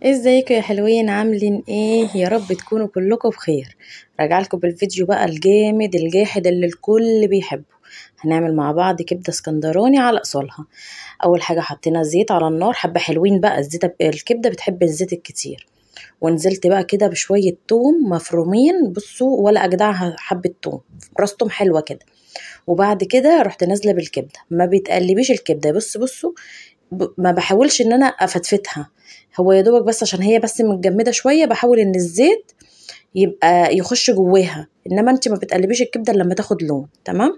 ازيكم يا حلوين؟ عاملين ايه؟ يا رب تكونوا كلكم بخير. راجعلكم بالفيديو بقى الجامد الجاحد اللي الكل بيحبه. هنعمل مع بعض كبده اسكندراني على اصولها. اول حاجه حطينا زيت على النار، حبه حلوين بقى، الكبده بتحب الزيت الكتير. ونزلت بقى كده بشويه توم مفرومين، بصوا ولا اجدعها حبه توم، راستهم حلوه كده. وبعد كده رحت نازله بالكبده، ما بتقلبيش الكبده، بصوا ما بحاولش ان انا افتفتها. هو يا دوبك بس عشان هي بس متجمده شويه، بحاول ان الزيت يبقى يخش جواها، انما انت ما بتقلبيش الكبده إلا لما تاخد لون تمام،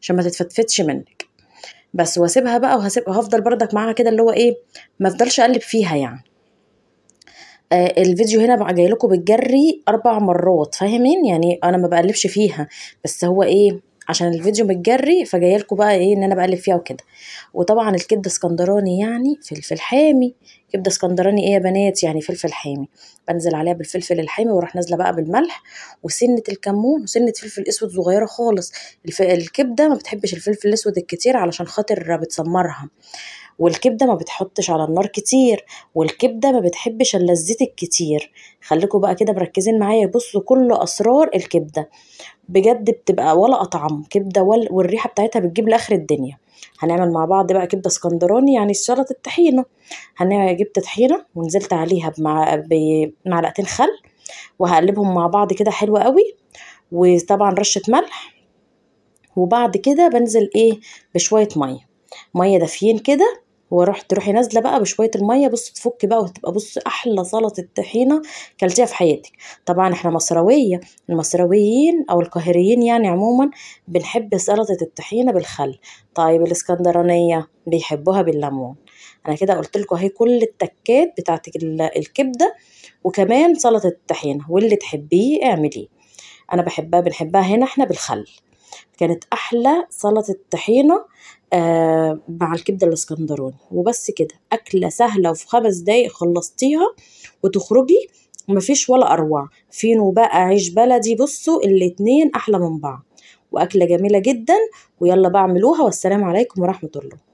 عشان ما تتفتفتش منك. بس واسيبها بقى، وهفضل بردك معاها كده، اللي هو ايه، ما افضلش اقلب فيها يعني. الفيديو هنا بقى جاي لكم بالجري 4 مرات، فاهمين يعني؟ انا ما بقلبش فيها، بس هو ايه، عشان الفيديو متجري فجاي لكم بقى ايه، ان انا بقلب فيها وكده. وطبعا الكبده اسكندراني يعني فلفل حامي. كبده اسكندراني ايه يا بنات؟ يعني فلفل حامي. بنزل عليها بالفلفل الحامي، واروح نازله بقى بالملح وسنه الكمون وسنه فلفل اسود صغيره خالص. الكبده ما بتحبش الفلفل الاسود الكتير علشان خاطر بتسمرها. والكبده ما بتحطش على النار كتير. والكبده ما بتحبش الا الزيت الكتير. خليكم بقى كده مركزين معايا، بصوا كل اسرار الكبده. بجد بتبقى ولا اطعم كبده، والريحه بتاعتها بتجيب لاخر الدنيا. هنعمل مع بعض بقى كبده اسكندراني، يعني سلطه الطحينه. جبت طحينه ونزلت عليها بمعلقتين خل، وهقلبهم مع بعض كده حلو قوي. وطبعا رشه ملح. وبعد كده بنزل ايه، بشويه ميه دافيين كده. تروحي نازله بقى بشويه الميه، بص تفك بقى وتبقى بص احلى سلطه طحينه كلتيها في حياتك. طبعا احنا مصراويه، المصراويين او القاهريين يعني عموما بنحب سلطه الطحينه بالخل. طيب الاسكندرانيه بيحبوها بالليمون. انا كده قلت لكم اهي كل التكات بتاعت الكبده، وكمان سلطه الطحينه، واللي تحبيه اعمليه. انا بنحبها هنا احنا بالخل. كانت احلى سلطه طحينه مع الكبده الاسكندراني. وبس كده، اكله سهله وفي 5 دقايق خلصتيها وتخرجي. مفيش ولا اروع فينو بقى عيش بلدي، بصوا الاتنين احلى من بعض. واكله جميله جدا. ويلا بقى اعملوها، والسلام عليكم ورحمه الله.